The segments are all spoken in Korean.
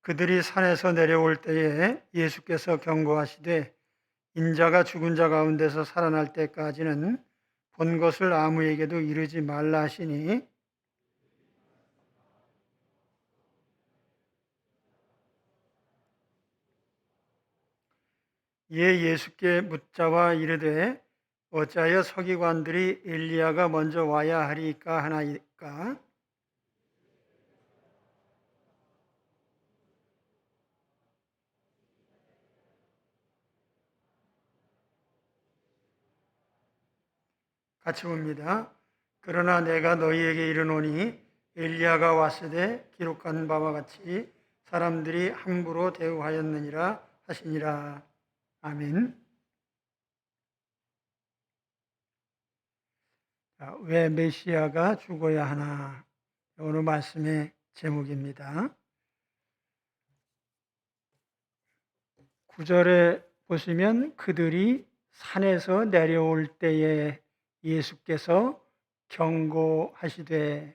그들이 산에서 내려올 때에 예수께서 경고하시되 인자가 죽은 자 가운데서 살아날 때까지는 본 것을 아무에게도 이르지 말라 하시니 이에 예수께 묻자와 이르되 어찌하여 서기관들이 엘리야가 먼저 와야 하리까 하나이까. 같이 봅니다. 그러나 내가 너희에게 이르노니 엘리야가 왔으되 기록한 바와 같이 사람들이 함부로 대우하였느니라 하시니라. 아멘. 왜 메시아가 죽어야 하나? 오늘 말씀의 제목입니다. 9절에 보시면 그들이 산에서 내려올 때에 예수께서 경고하시되,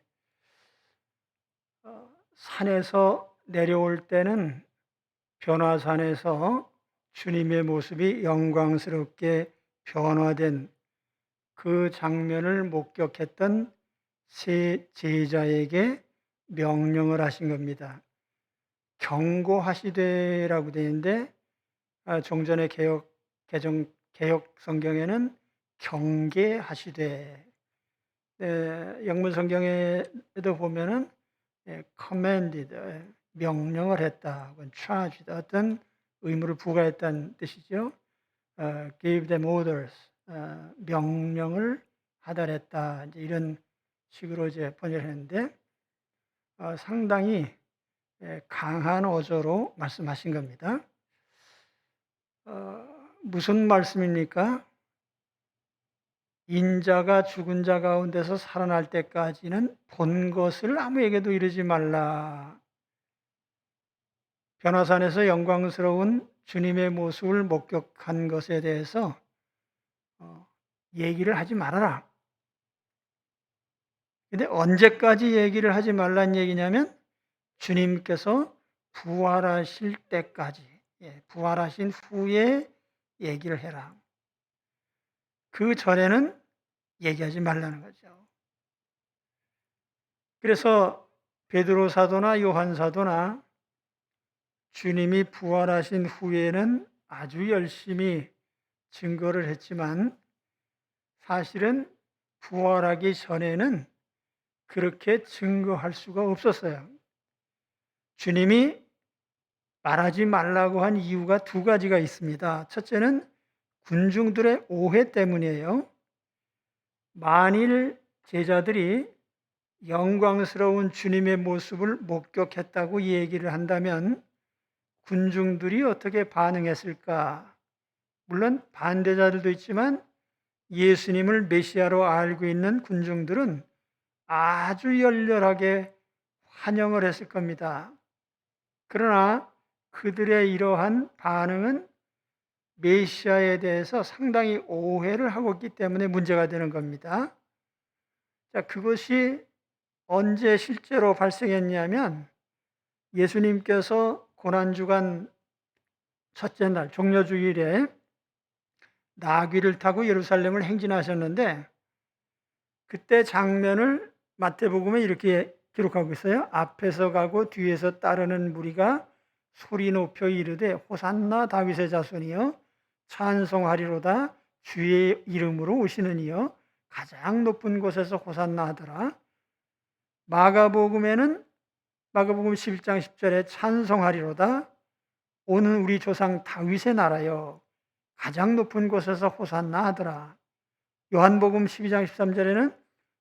산에서 내려올 때는 변화산에서 주님의 모습이 영광스럽게 변화된 그 장면을 목격했던 세 제자에게 명령을 하신 겁니다. 경고하시되라고 되어 있는데 종전의 개혁 성경에는 경계하시되, 영문 성경에도 보면은 commanded, 명령을 했다, charged, 어떤 의무를 부과했다는 뜻이죠. Gave them orders, 명령을 하달했다, 이런 식으로 이제 번역했는데 상당히 강한 어조로 말씀하신 겁니다. 무슨 말씀입니까? 인자가 죽은 자 가운데서 살아날 때까지는 본 것을 아무에게도 이르지 말라. 변화산에서 영광스러운 주님의 모습을 목격한 것에 대해서 얘기를 하지 말아라. 근데 언제까지 얘기를 하지 말란 얘기냐면 주님께서 부활하실 때까지, 부활하신 후에 얘기를 해라. 그 전에는 얘기하지 말라는 거죠. 그래서 베드로 사도나 요한 사도나 주님이 부활하신 후에는 아주 열심히 증거를 했지만 사실은 부활하기 전에는 그렇게 증거할 수가 없었어요. 주님이 말하지 말라고 한 이유가 두 가지가 있습니다. 첫째는 군중들의 오해 때문이에요. 만일 제자들이 영광스러운 주님의 모습을 목격했다고 얘기를 한다면 군중들이 어떻게 반응했을까? 물론 반대자들도 있지만 예수님을 메시아로 알고 있는 군중들은 아주 열렬하게 환영을 했을 겁니다. 그러나 그들의 이러한 반응은 메시아에 대해서 상당히 오해를 하고 있기 때문에 문제가 되는 겁니다. 자, 그것이 언제 실제로 발생했냐면 예수님께서 고난주간 첫째 날 종려주일에 나귀를 타고 예루살렘을 행진하셨는데 그때 장면을 마태복음에 이렇게 기록하고 있어요. 앞에서 가고 뒤에서 따르는 무리가 소리 높여 이르되 호산나 다윗의 자손이여 찬송하리로다 주의 이름으로 오시는 이여 가장 높은 곳에서 호산나 하더라. 마가복음 11장 10절에 찬송하리로다 오는 우리 조상 다윗의 나라여 가장 높은 곳에서 호산나 하더라. 요한복음 12장 13절에는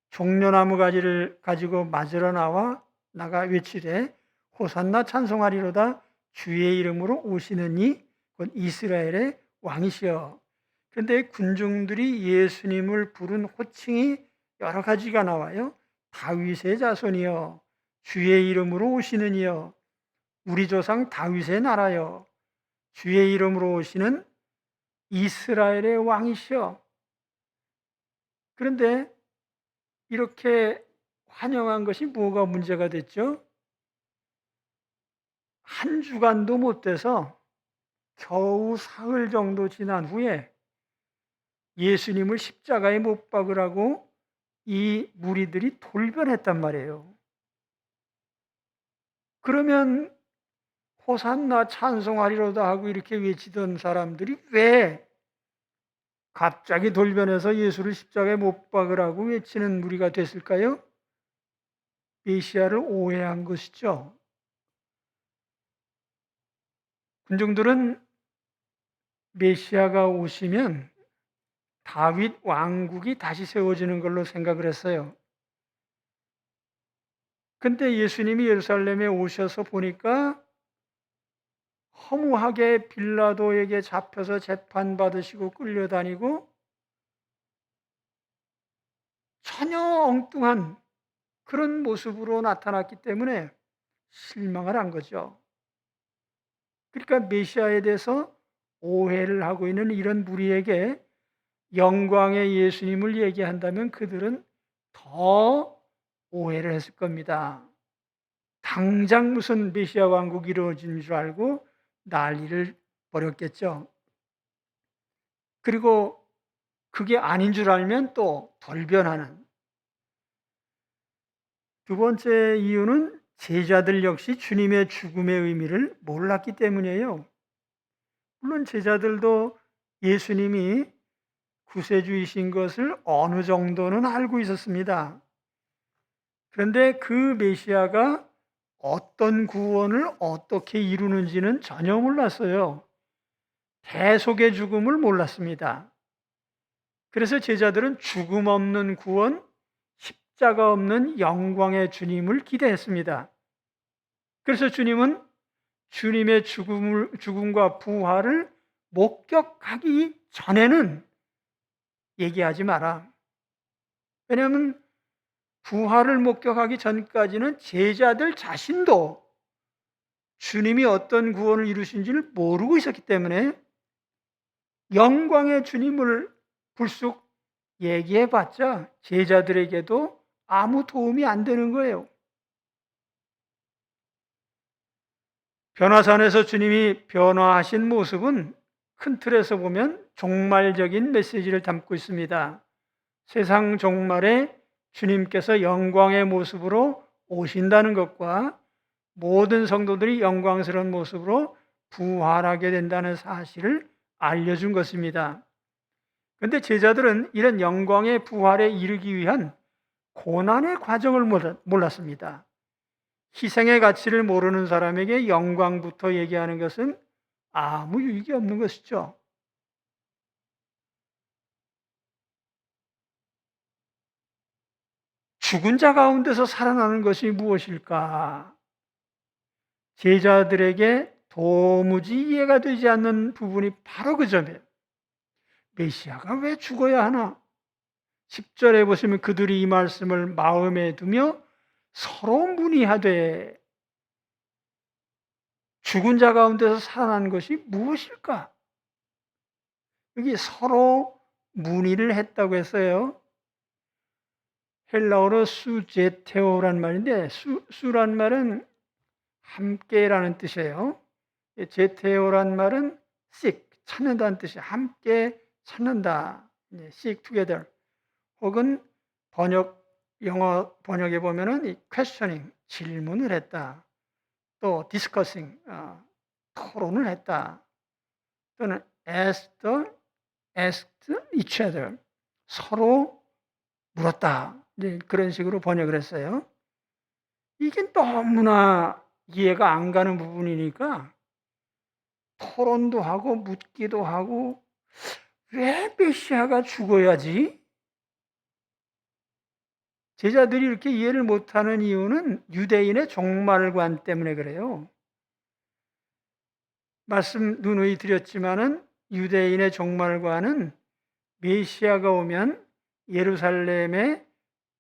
종려나무 가지를 가지고 맞으러 나가 외치되 호산나 찬송하리로다 주의 이름으로 오시는 이 곧 이스라엘의 왕이시여. 그런데 군중들이 예수님을 부른 호칭이 여러 가지가 나와요. 다윗의 자손이여, 주의 이름으로 오시는 이여, 우리 조상 다윗의 나라여, 주의 이름으로 오시는 이스라엘의 왕이시여. 그런데 이렇게 환영한 것이 뭐가 문제가 됐죠? 한 주간도 못 돼서 겨우 사흘 정도 지난 후에 예수님을 십자가에 못 박으라고 이 무리들이 돌변했단 말이에요. 그러면 호산나 찬송하리로다 하고 이렇게 외치던 사람들이 왜 갑자기 돌변해서 예수를 십자가에 못 박으라고 외치는 무리가 됐을까요? 메시아를 오해한 것이죠. 군중들은 메시아가 오시면 다윗 왕국이 다시 세워지는 걸로 생각을 했어요. 근데 예수님이 예루살렘에 오셔서 보니까 허무하게 빌라도에게 잡혀서 재판받으시고 끌려다니고 전혀 엉뚱한 그런 모습으로 나타났기 때문에 실망을 한 거죠. 그러니까 메시아에 대해서 오해를 하고 있는 이런 무리에게 영광의 예수님을 얘기한다면 그들은 더 오해를 했을 겁니다. 당장 무슨 메시아 왕국이 이루어진 줄 알고 난리를 벌였겠죠. 그리고 그게 아닌 줄 알면 또 돌변하는. 두 번째 이유는 제자들 역시 주님의 죽음의 의미를 몰랐기 때문이에요. 물론 제자들도 예수님이 구세주이신 것을 어느 정도는 알고 있었습니다. 그런데 그 메시아가 어떤 구원을 어떻게 이루는지는 전혀 몰랐어요. 대속의 죽음을 몰랐습니다. 그래서 제자들은 죽음 없는 구원, 십자가 없는 영광의 주님을 기대했습니다. 그래서 주님은 주님의 죽음과 부활을 목격하기 전에는 얘기하지 마라. 왜냐하면 부활을 목격하기 전까지는 제자들 자신도 주님이 어떤 구원을 이루신지를 모르고 있었기 때문에 영광의 주님을 불쑥 얘기해봤자 제자들에게도 아무 도움이 안 되는 거예요. 변화산에서 주님이 변화하신 모습은 큰 틀에서 보면 종말적인 메시지를 담고 있습니다. 세상 종말에 주님께서 영광의 모습으로 오신다는 것과 모든 성도들이 영광스러운 모습으로 부활하게 된다는 사실을 알려준 것입니다. 그런데 제자들은 이런 영광의 부활에 이르기 위한 고난의 과정을 몰랐습니다. 희생의 가치를 모르는 사람에게 영광부터 얘기하는 것은 아무 유익이 없는 것이죠. 죽은 자 가운데서 살아나는 것이 무엇일까? 제자들에게 도무지 이해가 되지 않는 부분이 바로 그 점이에요. 메시아가 왜 죽어야 하나? 10절에 보시면 그들이 이 말씀을 마음에 두며 서로 문의하되 죽은 자 가운데서 살아난 것이 무엇일까? 여기 서로 문의를 했다고 했어요. 헬라어로 수제테오란 말인데 수란 말은 함께라는 뜻이에요. 제테오란 말은 seek, 찾는다는 뜻이에요. 함께 찾는다. seek together. 혹은 영어 번역에 보면은 이 questioning, 질문을 했다. 또 discussing, 토론을 했다. 또는 asked each other, 서로 물었다. 그런 식으로 번역을 했어요. 이게 너무나 이해가 안 가는 부분이니까 토론도 하고 묻기도 하고 왜 메시아가 죽어야지? 제자들이 이렇게 이해를 못하는 이유는 유대인의 종말관 때문에 그래요. 말씀 누누이 드렸지만은 유대인의 종말관은 메시아가 오면 예루살렘의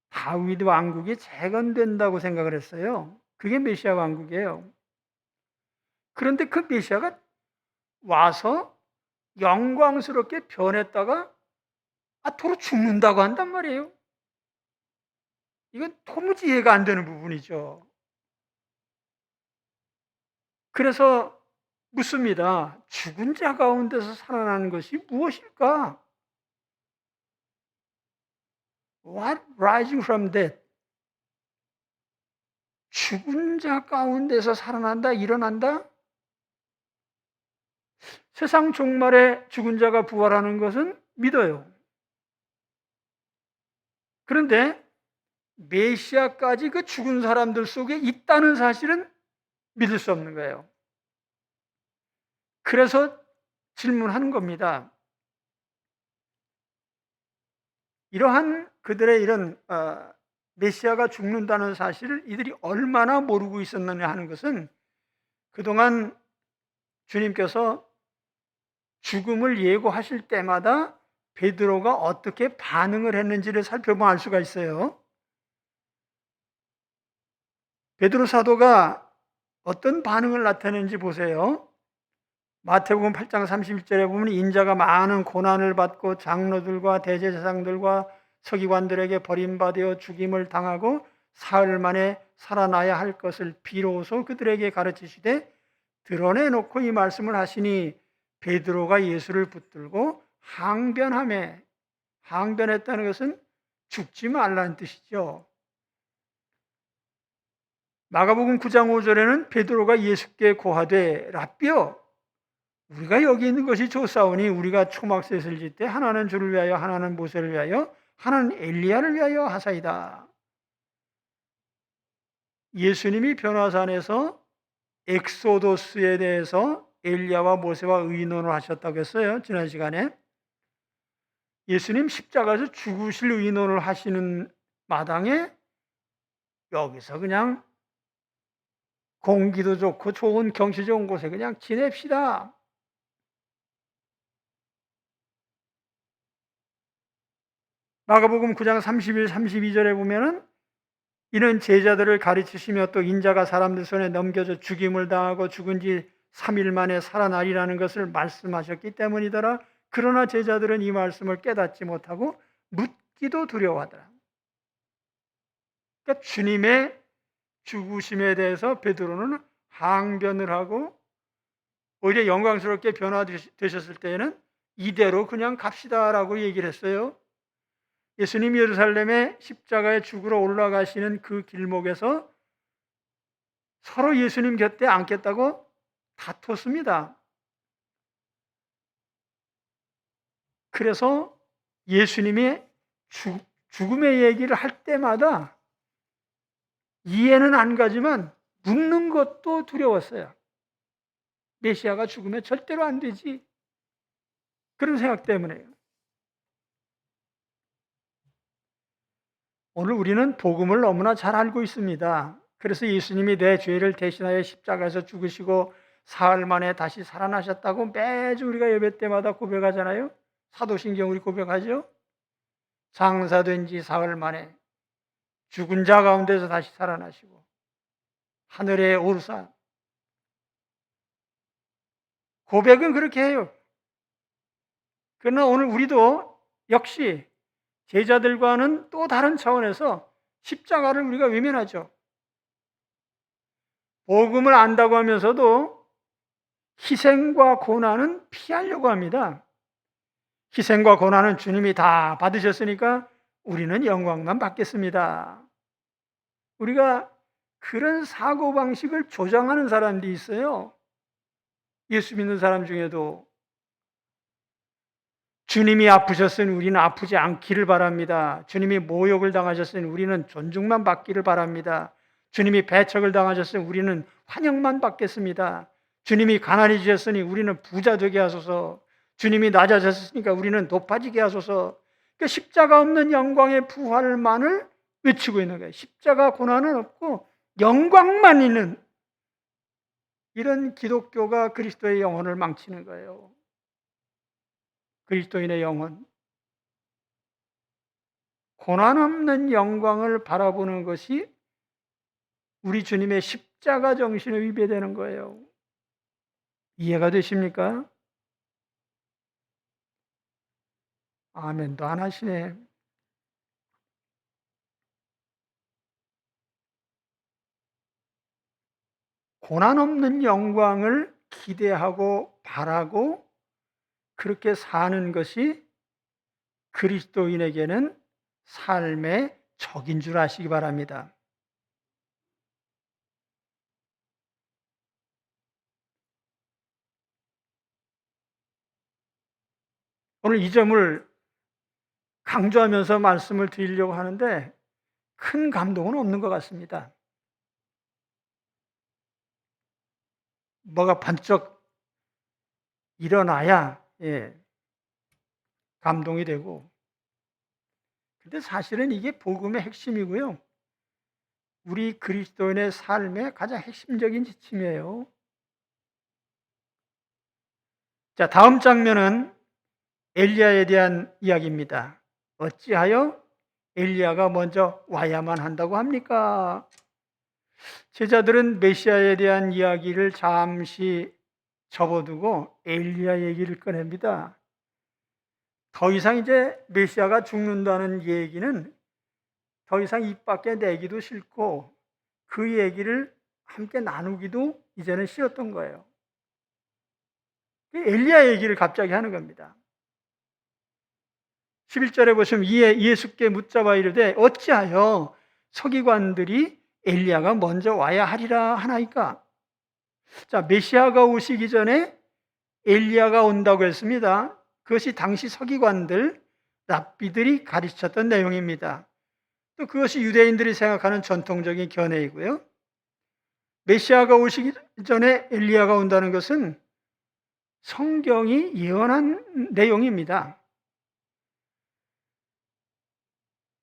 다윗 왕국이 재건된다고 생각을 했어요. 그게 메시아 왕국이에요. 그런데 그 메시아가 와서 영광스럽게 변했다가 도로 죽는다고 한단 말이에요. 이건 도무지 이해가 안 되는 부분이죠. 그래서 묻습니다. 죽은 자 가운데서 살아나는 것이 무엇일까? What rising from death? 죽은 자 가운데서 살아난다, 일어난다? 세상 종말에 죽은 자가 부활하는 것은 믿어요. 그런데 메시아까지 그 죽은 사람들 속에 있다는 사실은 믿을 수 없는 거예요. 그래서 질문하는 겁니다. 이러한 그들의 이런 메시아가 죽는다는 사실을 이들이 얼마나 모르고 있었느냐 하는 것은 그동안 주님께서 죽음을 예고하실 때마다 베드로가 어떻게 반응을 했는지를 살펴보면 알 수가 있어요. 베드로 사도가 어떤 반응을 나타내는지 보세요. 마태복음 8장 31절에 보면 인자가 많은 고난을 받고 장로들과 대제사장들과 서기관들에게 버림받아 죽임을 당하고 사흘 만에 살아나야 할 것을 비로소 그들에게 가르치시되 드러내놓고 이 말씀을 하시니 베드로가 예수를 붙들고 항변했다는 것은 죽지 말라는 뜻이죠. 마가복음 9장 5절에는 베드로가 예수께 고하되 라삐여 우리가 여기 있는 것이 좋사오니 우리가 초막셋을 짓되 하나는 주를 위하여 하나는 모세를 위하여 하나는 엘리야를 위하여 하사이다. 예수님이 변화산에서 엑소도스에 대해서 엘리야와 모세와 의논을 하셨다고 했어요. 지난 시간에. 예수님 십자가에서 죽으실 의논을 하시는 마당에 여기서 그냥 공기도 좋고 좋은 경치 좋은 곳에 그냥 지냅시다. 마가복음 9장 31, 32절에 보면은 이는 제자들을 가르치시며 또 인자가 사람들 손에 넘겨져 죽임을 당하고 죽은 지 3일 만에 살아나리라는 것을 말씀하셨기 때문이더라. 그러나 제자들은 이 말씀을 깨닫지 못하고 묻기도 두려워하더라. 그러니까 주님의 죽으심에 대해서 베드로는 항변을 하고 오히려 영광스럽게 변화되셨을 때에는 이대로 그냥 갑시다라고 얘기를 했어요. 예수님 예루살렘에 십자가에 죽으러 올라가시는 그 길목에서 서로 예수님 곁에 앉겠다고 다퉜습니다. 그래서 예수님이 죽음의 얘기를 할 때마다 이해는 안 가지만 묻는 것도 두려웠어요. 메시아가 죽으면 절대로 안 되지. 그런 생각 때문에요. 오늘 우리는 복음을 너무나 잘 알고 있습니다. 그래서 예수님이 내 죄를 대신하여 십자가에서 죽으시고 사흘 만에 다시 살아나셨다고 매주 우리가 예배 때마다 고백하잖아요. 사도신경 우리 고백하죠. 장사된 지 사흘 만에 죽은 자 가운데서 다시 살아나시고 하늘에 오르사 고백은 그렇게 해요. 그러나 오늘 우리도 역시 제자들과는 또 다른 차원에서 십자가를 우리가 외면하죠. 복음을 안다고 하면서도 희생과 고난은 피하려고 합니다. 희생과 고난은 주님이 다 받으셨으니까 우리는 영광만 받겠습니다. 우리가 그런 사고방식을 조장하는 사람들이 있어요. 예수 믿는 사람 중에도 주님이 아프셨으니 우리는 아프지 않기를 바랍니다. 주님이 모욕을 당하셨으니 우리는 존중만 받기를 바랍니다. 주님이 배척을 당하셨으니 우리는 환영만 받겠습니다. 주님이 가난해지셨으니 우리는 부자 되게 하소서. 주님이 낮아졌으니까 우리는 높아지게 하소서. 그러니까 십자가 없는 영광의 부활만을 외치고 있는 거예요. 십자가 고난은 없고 영광만 있는 이런 기독교가 그리스도의 영혼을 망치는 거예요. 그리스도인의 영혼. 고난 없는 영광을 바라보는 것이 우리 주님의 십자가 정신에 위배되는 거예요. 이해가 되십니까? 아멘도 안 하시네. 고난 없는 영광을 기대하고 바라고 그렇게 사는 것이 그리스도인에게는 삶의 적인 줄 아시기 바랍니다. 오늘 이 점을 강조하면서 말씀을 드리려고 하는데 큰 감동은 없는 것 같습니다. 뭐가 번쩍 일어나야 감동이 되고, 근데 사실은 이게 복음의 핵심이고요. 우리 그리스도인의 삶의 가장 핵심적인 지침이에요. 자, 다음 장면은 엘리야에 대한 이야기입니다. 어찌하여 엘리야가 먼저 와야만 한다고 합니까? 제자들은 메시아에 대한 이야기를 잠시 접어두고 엘리야 얘기를 꺼냅니다. 더 이상 이제 메시아가 죽는다는 얘기는 더 이상 입 밖에 내기도 싫고 그 얘기를 함께 나누기도 이제는 싫었던 거예요. 엘리야 얘기를 갑자기 하는 겁니다. 11절에 보시면 이에 예수께 묻자봐 이르되 어찌하여 서기관들이 엘리야가 먼저 와야 하리라 하나이까? 자, 메시아가 오시기 전에 엘리야가 온다고 했습니다. 그것이 당시 서기관들, 랍비들이 가르쳤던 내용입니다. 또 그것이 유대인들이 생각하는 전통적인 견해이고요. 메시아가 오시기 전에 엘리야가 온다는 것은 성경이 예언한 내용입니다.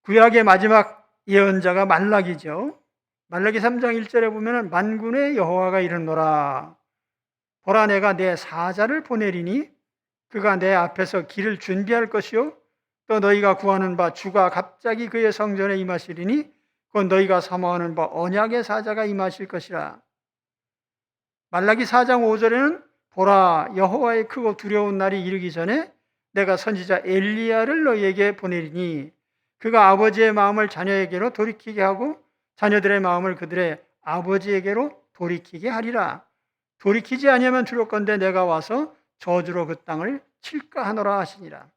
구약의 마지막 예언자가 말라기죠. 말라기 3장 1절에 보면 만군의 여호와가 이르노라 보라 내가 내 사자를 보내리니 그가 내 앞에서 길을 준비할 것이요 또 너희가 구하는 바 주가 갑자기 그의 성전에 임하시리니 곧 너희가 사모하는 바 언약의 사자가 임하실 것이라. 말라기 4장 5절에는 보라 여호와의 크고 두려운 날이 이르기 전에 내가 선지자 엘리야를 너희에게 보내리니 그가 아버지의 마음을 자녀에게로 돌이키게 하고 자녀들의 마음을 그들의 아버지에게로 돌이키게 하리라. 돌이키지 아니하면 두렵건대 내가 와서 저주로 그 땅을 칠까 하노라 하시니라.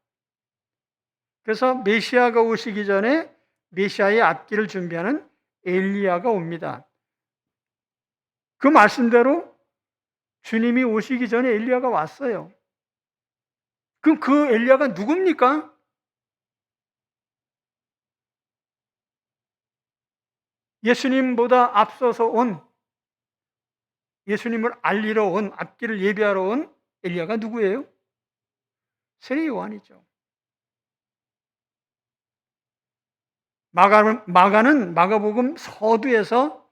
그래서 메시아가 오시기 전에 메시아의 앞길을 준비하는 엘리야가 옵니다. 그 말씀대로 주님이 오시기 전에 엘리야가 왔어요. 그럼 그 엘리야가 누굽니까? 예수님보다 앞서서 온, 예수님을 알리러 온, 앞길을 예비하러 온 엘리야가 누구예요? 세례 요한이죠. 마가는 마가복음 서두에서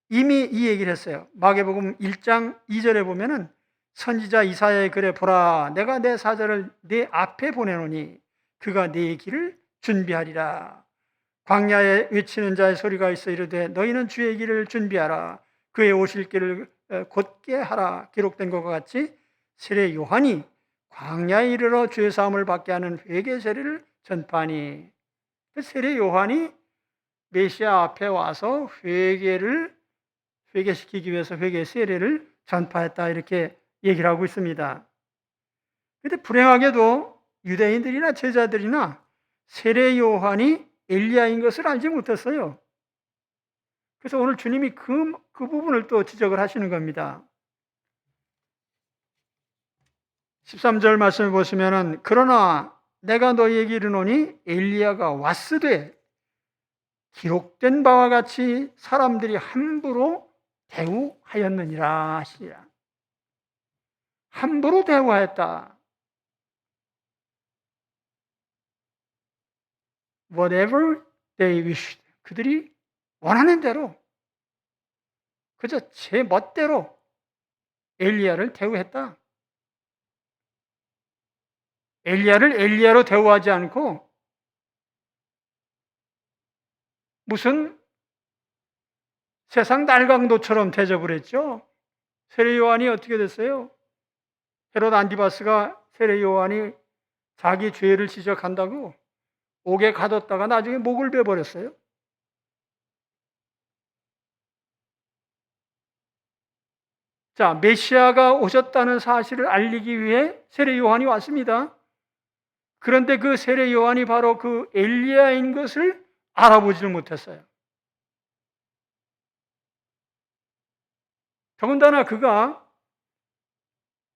이미 이 얘기를 했어요. 마가복음 1장 2절에 보면은 선지자 이사야의 글에 보라 내가 내 사자를 네 앞에 보내노니 그가 네 길을 준비하리라. 광야에 외치는 자의 소리가 있어 이르되 너희는 주의 길을 준비하라. 그의 오실 길을 곧게 하라. 기록된 것과 같이 세례 요한이 광야에 이르러 죄 사함을 받게 하는 회개 세례를 전파하니 세례 요한이 메시아 앞에 와서 회개시키기 위해서 회개 세례를 전파했다 이렇게 얘기를 하고 있습니다. 그런데 불행하게도 유대인들이나 제자들이나 세례 요한이 엘리야인 것을 알지 못했어요. 그래서 오늘 주님이 그 부분을 또 지적을 하시는 겁니다. 13절 말씀을 보시면은 그러나 내가 너희에게 이르노니 엘리야가 왔으되 기록된 바와 같이 사람들이 함부로 대우하였느니라 하시니라. 함부로 대우하였다. Whatever they wished. 그들이 원하는 대로 그저 제 멋대로 엘리야를 대우했다. 엘리야를 엘리야로 대우하지 않고 무슨 세상 날강도처럼 대접을 했죠. 세례 요한이 어떻게 됐어요? 헤롯 안티바스가 세례 요한이 자기 죄를 지적한다고 옥에 가뒀다가 나중에 목을 베버렸어요. 자, 메시아가 오셨다는 사실을 알리기 위해 세례 요한이 왔습니다. 그런데 그 세례 요한이 바로 그 엘리야인 것을 알아보지를 못했어요. 더군다나 그가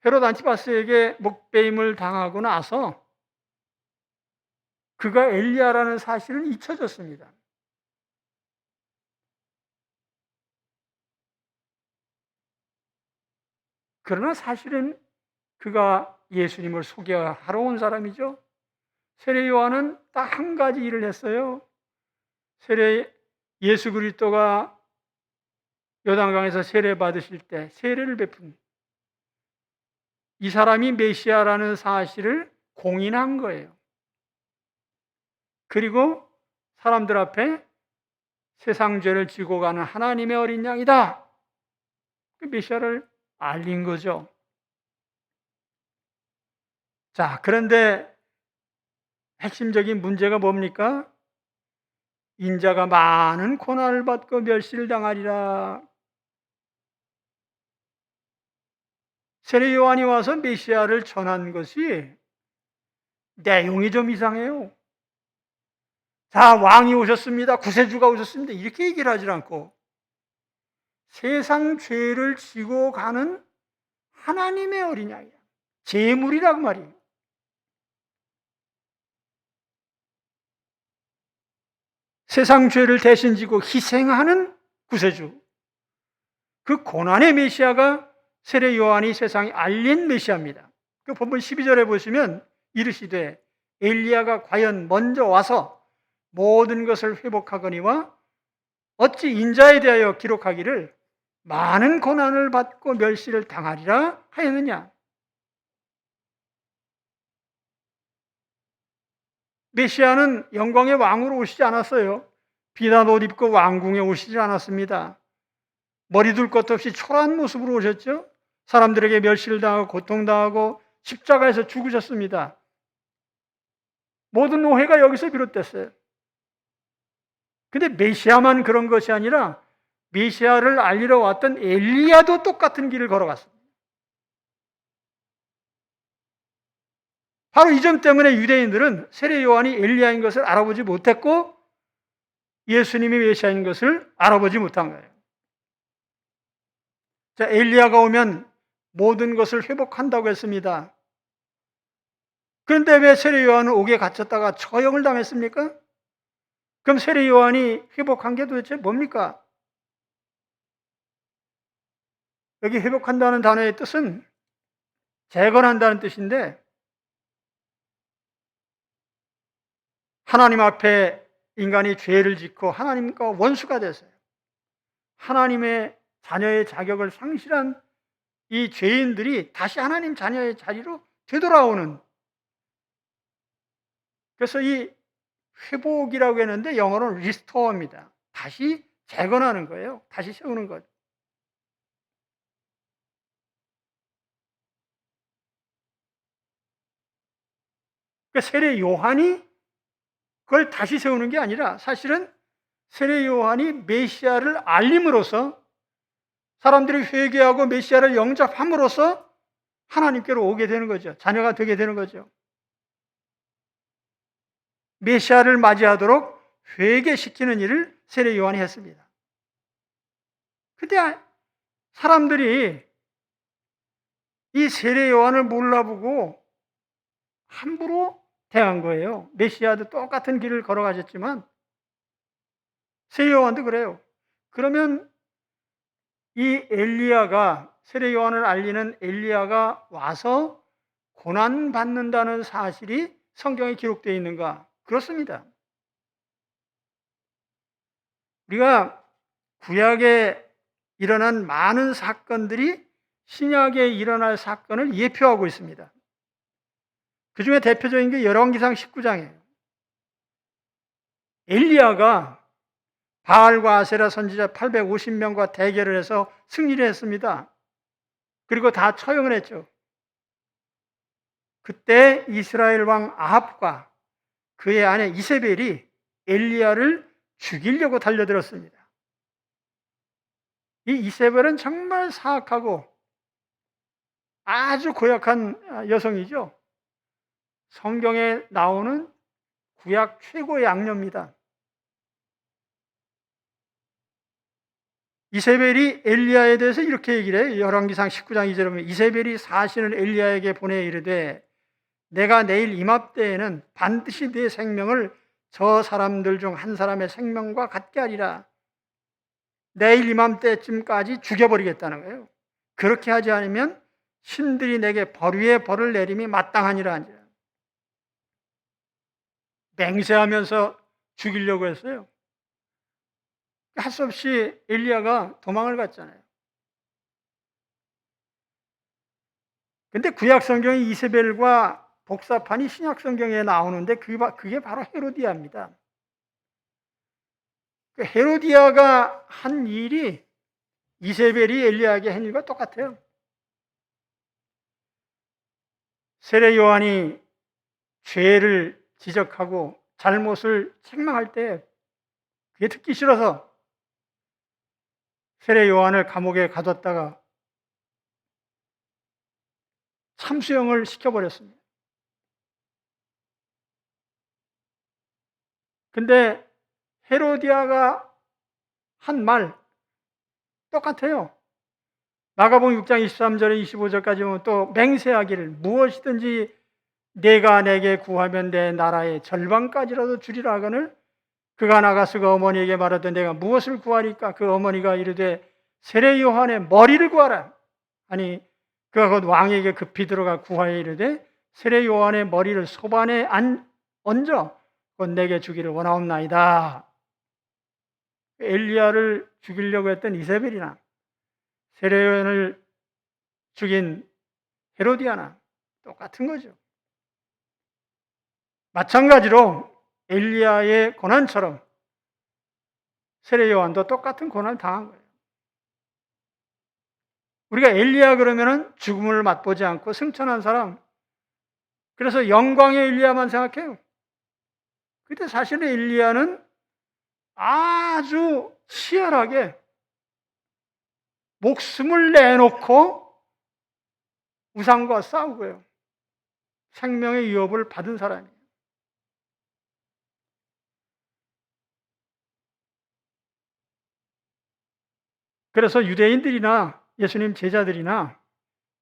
헤롯 안티파스에게 목배임을 당하고 나서 그가 엘리야라는 사실은 잊혀졌습니다. 그러나 사실은 그가 예수님을 소개하러 온 사람이죠. 세례 요한은 딱 한 가지 일을 했어요. 예수 그리스도가 요단강에서 세례 받으실 때 세례를 베푼 이 사람이 메시아라는 사실을 공인한 거예요. 그리고 사람들 앞에 세상 죄를 지고 가는 하나님의 어린 양이다. 그 메시아를 알린 거죠. 자, 그런데 핵심적인 문제가 뭡니까? 인자가 많은 고난을 받고 멸시를 당하리라. 세례 요한이 와서 메시아를 전한 것이 내용이 좀 이상해요. 자, 왕이 오셨습니다. 구세주가 오셨습니다. 이렇게 얘기를 하지 않고 세상 죄를 지고 가는 하나님의 어린 양이야. 제물이라고 말이에요. 세상 죄를 대신 지고 희생하는 구세주. 그 고난의 메시아가 세례 요한이 세상에 알린 메시아입니다. 그 본문 12절에 보시면 이르시되 엘리야가 과연 먼저 와서 모든 것을 회복하거니와 어찌 인자에 대하여 기록하기를 많은 고난을 받고 멸시를 당하리라 하였느냐. 메시아는 영광의 왕으로 오시지 않았어요. 비단 옷 입고 왕궁에 오시지 않았습니다. 머리 둘 것도 없이 초라한 모습으로 오셨죠. 사람들에게 멸시를 당하고 고통당하고 십자가에서 죽으셨습니다. 모든 오해가 여기서 비롯됐어요. 근데 메시아만 그런 것이 아니라 메시아를 알리러 왔던 엘리야도 똑같은 길을 걸어갔습니다. 바로 이 점 때문에 유대인들은 세례 요한이 엘리야인 것을 알아보지 못했고 예수님이 메시아인 것을 알아보지 못한 거예요. 자, 엘리야가 오면 모든 것을 회복한다고 했습니다. 그런데 왜 세례 요한은 옥에 갇혔다가 처형을 당했습니까? 그럼 세례 요한이 회복한 게 도대체 뭡니까? 여기 회복한다는 단어의 뜻은 재건한다는 뜻인데 하나님 앞에 인간이 죄를 짓고 하나님과 원수가 됐어요. 하나님의 자녀의 자격을 상실한 이 죄인들이 다시 하나님 자녀의 자리로 되돌아오는, 그래서 이 회복이라고 했는데 영어로는 리스토어입니다. 다시 재건하는 거예요. 다시 세우는 것. 그러니까 세례 요한이 그걸 다시 세우는 게 아니라 사실은 세례 요한이 메시아를 알림으로써 사람들이 회개하고 메시아를 영접함으로써 하나님께로 오게 되는 거죠. 자녀가 되게 되는 거죠. 메시아를 맞이하도록 회개시키는 일을 세례 요한이 했습니다. 근데 사람들이 이 세례 요한을 몰라보고 함부로 대한 거예요. 메시아도 똑같은 길을 걸어가셨지만 세례 요한도 그래요. 그러면 이 엘리야가, 세례 요한을 알리는 엘리야가 와서 고난받는다는 사실이 성경에 기록되어 있는가? 그렇습니다. 우리가 구약에 일어난 많은 사건들이 신약에 일어날 사건을 예표하고 있습니다. 그 중에 대표적인 게 열왕기상 19장이에요. 엘리야가 바알과 아세라 선지자 850명과 대결을 해서 승리를 했습니다. 그리고 다 처형을 했죠. 그때 이스라엘 왕 아합과 그의 아내 이세벨이 엘리야를 죽이려고 달려들었습니다. 이 이세벨은 정말 사악하고 아주 고약한 여성이죠. 성경에 나오는 구약 최고의 악녀입니다. 이세벨이 엘리야에 대해서 이렇게 얘기를 해요. 열왕기상 19장 2절에 보면 이세벨이 사신을 엘리야에게 보내 이르되 내가 내일 이맘때에는 반드시 네 생명을 저 사람들 중 한 사람의 생명과 같게 하리라. 내일 이맘때쯤까지 죽여버리겠다는 거예요. 그렇게 하지 않으면 신들이 내게 벌 위에 벌을 내림이 마땅하니라 하니라. 맹세하면서 죽이려고 했어요. 할 수 없이 엘리야가 도망을 갔잖아요. 근데 구약 성경에 이세벨과 복사판이 신약 성경에 나오는데 그게 바로 헤로디아입니다. 헤로디아가 한 일이 이세벨이 엘리야에게 한 일과 똑같아요. 세례 요한이 죄를 지적하고 잘못을 책망할 때 그게 듣기 싫어서 세례 요한을 감옥에 가뒀다가 참수형을 시켜버렸습니다. 근데 헤로디아가 한 말 똑같아요. 마가복음 6장 23절에 25절까지 보면 또 맹세하기를 무엇이든지 내가 내게 구하면 내 나라의 절반까지라도 주리라 하거늘 그가 나가서 그 어머니에게 말하되 내가 무엇을 구하리까? 그 어머니가 이르되 세례 요한의 머리를 구하라. 아니 그가 곧 왕에게 급히 들어가 구하여 이르되 세례 요한의 머리를 소반에 얹어 곧 내게 주기를 원하옵나이다. 엘리야를 죽이려고 했던 이세벨이나 세례 요한을 죽인 헤로디아나 똑같은 거죠. 마찬가지로 엘리야의 고난처럼 세례 요한도 똑같은 고난을 당한 거예요. 우리가 엘리야 그러면은 죽음을 맛보지 않고 승천한 사람, 그래서 영광의 엘리야만 생각해요. 근데 사실은 엘리야는 아주 치열하게 목숨을 내놓고 우상과 싸우고요. 생명의 위협을 받은 사람이에요. 그래서 유대인들이나 예수님 제자들이나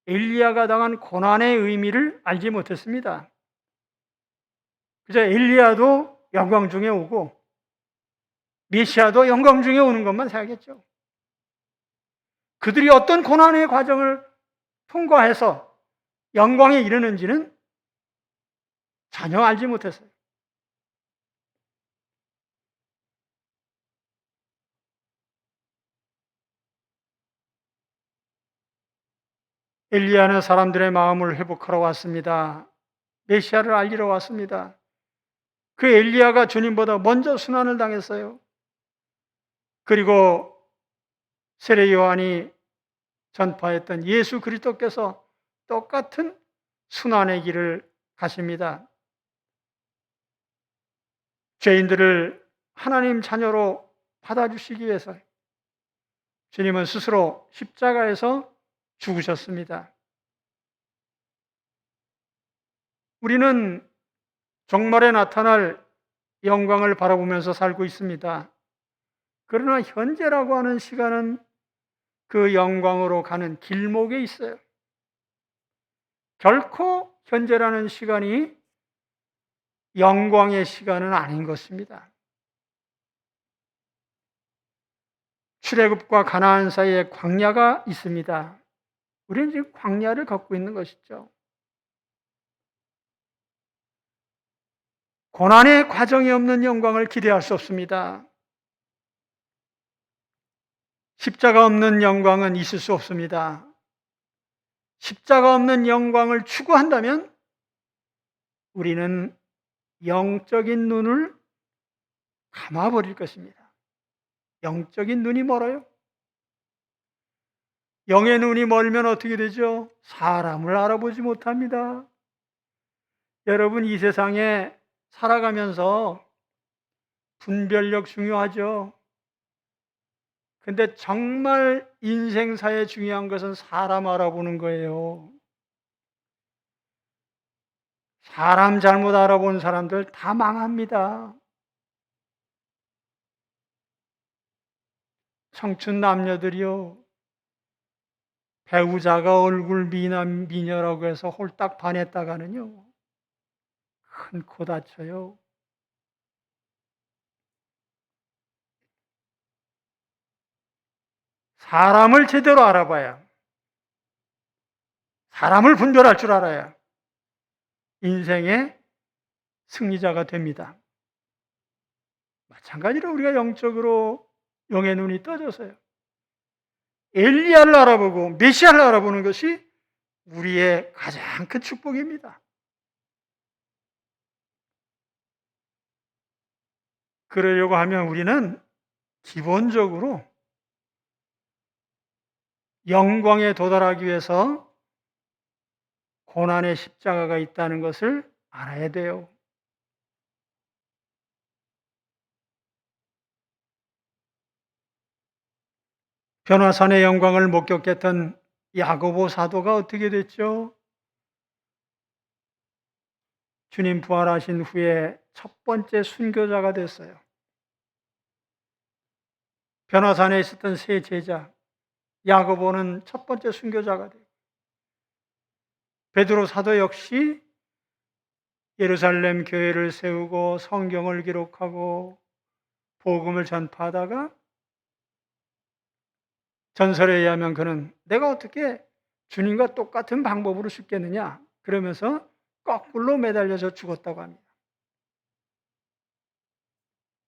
엘리야가 당한 고난의 의미를 알지 못했습니다. 그저 엘리야도 영광 중에 오고 메시아도 영광 중에 오는 것만 생각했죠. 그들이 어떤 고난의 과정을 통과해서 영광에 이르는지는 전혀 알지 못했어요. 엘리야는 사람들의 마음을 회복하러 왔습니다. 메시아를 알리러 왔습니다. 그 엘리야가 주님보다 먼저 순환을 당했어요. 그리고 세례 요한이 전파했던 예수 그리스도께서 똑같은 순환의 길을 가십니다. 죄인들을 하나님 자녀로 받아주시기 위해서 주님은 스스로 십자가에서 죽으셨습니다. 우리는 종말에 나타날 영광을 바라보면서 살고 있습니다. 그러나 현재라고 하는 시간은 그 영광으로 가는 길목에 있어요. 결코 현재라는 시간이 영광의 시간은 아닌 것입니다. 출애굽과 가나안 사이에 광야가 있습니다. 우리는 지금 광야를 걷고 있는 것이죠. 고난의 과정이 없는 영광을 기대할 수 없습니다. 십자가 없는 영광은 있을 수 없습니다. 십자가 없는 영광을 추구한다면 우리는 영적인 눈을 감아버릴 것입니다. 영적인 눈이 멀어요. 영의 눈이 멀면 어떻게 되죠? 사람을 알아보지 못합니다. 여러분, 이 세상에 살아가면서 분별력 중요하죠. 근데 정말 인생사에 중요한 것은 사람 알아보는 거예요. 사람 잘못 알아본 사람들 다 망합니다. 청춘 남녀들이요, 배우자가 얼굴 미녀라고 해서 홀딱 반했다가는요, 큰 코 다쳐요. 사람을 제대로 알아봐야, 사람을 분별할 줄 알아야 인생의 승리자가 됩니다. 마찬가지로 우리가 영적으로 영의 눈이 떠져서요, 엘리야를 알아보고 메시아를 알아보는 것이 우리의 가장 큰 축복입니다. 그러려고 하면 우리는 기본적으로 영광에 도달하기 위해서 고난의 십자가가 있다는 것을 알아야 돼요. 변화산의 영광을 목격했던 야고보 사도가 어떻게 됐죠? 주님 부활하신 후에 첫 번째 순교자가 됐어요. 변화산에 있었던 세 제자 야고보는 첫 번째 순교자가 되고, 베드로 사도 역시 예루살렘 교회를 세우고 성경을 기록하고 복음을 전파하다가 전설에 의하면 그는 내가 어떻게 주님과 똑같은 방법으로 죽겠느냐 그러면서 거꾸로 매달려서 죽었다고 합니다.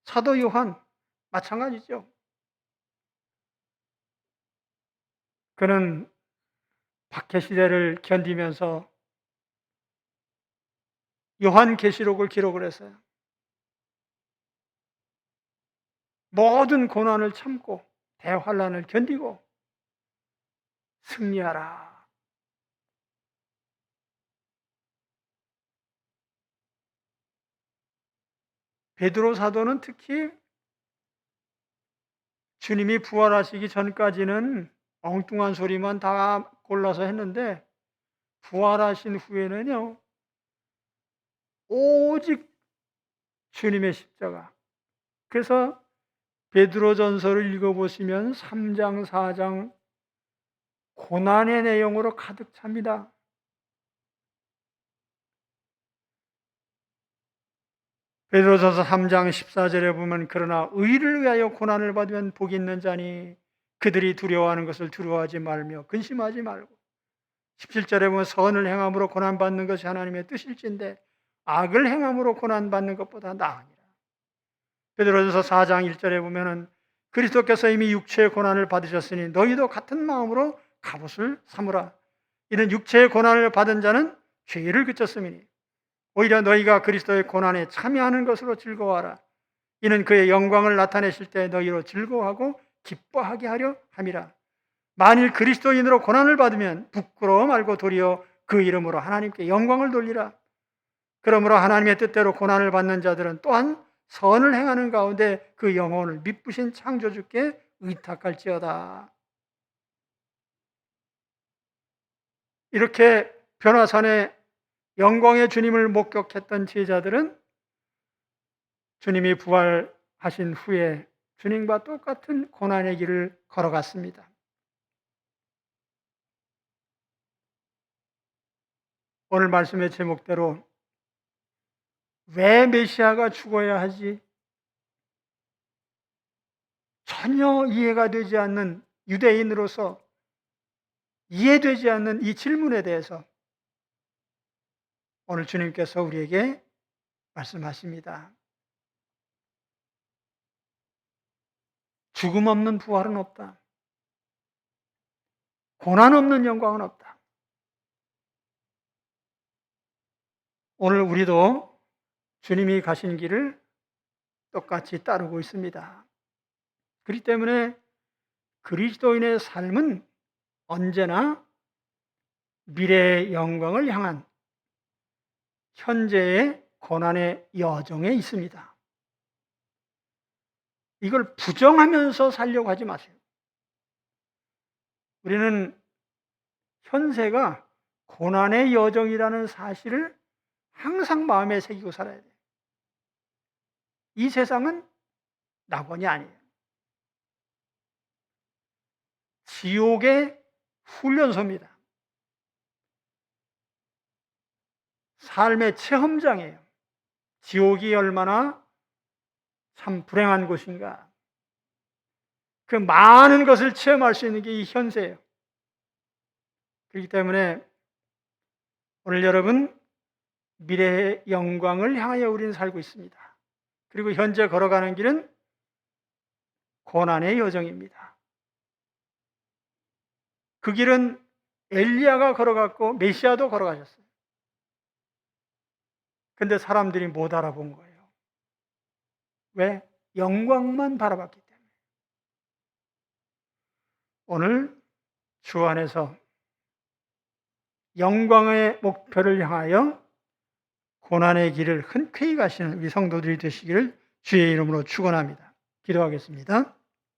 사도 요한 마찬가지죠. 그는 박해시대를 견디면서 요한계시록을 기록을 했어요. 모든 고난을 참고 대환란을 견디고 승리하라. 베드로 사도는 특히 주님이 부활하시기 전까지는 엉뚱한 소리만 다 골라서 했는데 부활하신 후에는요, 오직 주님의 십자가. 그래서 베드로전서를 읽어보시면 3장, 4장 고난의 내용으로 가득 찹니다. 베드로전서 3장 14절에 보면 그러나 의를 위하여 고난을 받으면 복이 있는 자니 그들이 두려워하는 것을 두려워하지 말며 근심하지 말고, 17절에 보면 선을 행함으로 고난받는 것이 하나님의 뜻일진데 악을 행함으로 고난받는 것보다 나으니라. 베드로전서 4장 1절에 보면은 그리스도께서 이미 육체의 고난을 받으셨으니 너희도 같은 마음으로 갑옷을 삼으라. 이는 육체의 고난을 받은 자는 죄를 그쳤음이니 오히려 너희가 그리스도의 고난에 참여하는 것으로 즐거워하라. 이는 그의 영광을 나타내실 때 너희로 즐거워하고 기뻐하게 하려 함이라. 만일 그리스도인으로 고난을 받으면 부끄러워 말고 도리어 그 이름으로 하나님께 영광을 돌리라. 그러므로 하나님의 뜻대로 고난을 받는 자들은 또한 선을 행하는 가운데 그 영혼을 미쁘신 창조주께 의탁할지어다. 이렇게 변화산에 영광의 주님을 목격했던 제자들은 주님이 부활하신 후에 주님과 똑같은 고난의 길을 걸어갔습니다. 오늘 말씀의 제목대로 왜 메시아가 죽어야 하지? 전혀 이해가 되지 않는 유대인으로서 이해되지 않는 이 질문에 대해서 오늘 주님께서 우리에게 말씀하십니다. 죽음 없는 부활은 없다. 고난 없는 영광은 없다. 오늘 우리도 주님이 가신 길을 똑같이 따르고 있습니다. 그렇기 때문에 그리스도인의 삶은 언제나 미래의 영광을 향한 현재의 고난의 여정에 있습니다. 이걸 부정하면서 살려고 하지 마세요. 우리는 현세가 고난의 여정이라는 사실을 항상 마음에 새기고 살아야 돼요. 이 세상은 낙원이 아니에요. 지옥의 훈련소입니다. 삶의 체험장이에요. 지옥이 얼마나 참 불행한 곳인가. 그 많은 것을 체험할 수 있는 게 이 현세예요. 그렇기 때문에 오늘 여러분, 미래의 영광을 향하여 우리는 살고 있습니다. 그리고 현재 걸어가는 길은 고난의 여정입니다. 그 길은 엘리야가 걸어갔고 메시아도 걸어가셨어요. 근데 사람들이 못 알아본 거예요. 왜? 영광만 바라봤기 때문에. 오늘 주 안에서 영광의 목표를 향하여 고난의 길을 흔쾌히 가시는 우리 성도들이 되시기를 주의 이름으로 축원합니다. 기도하겠습니다.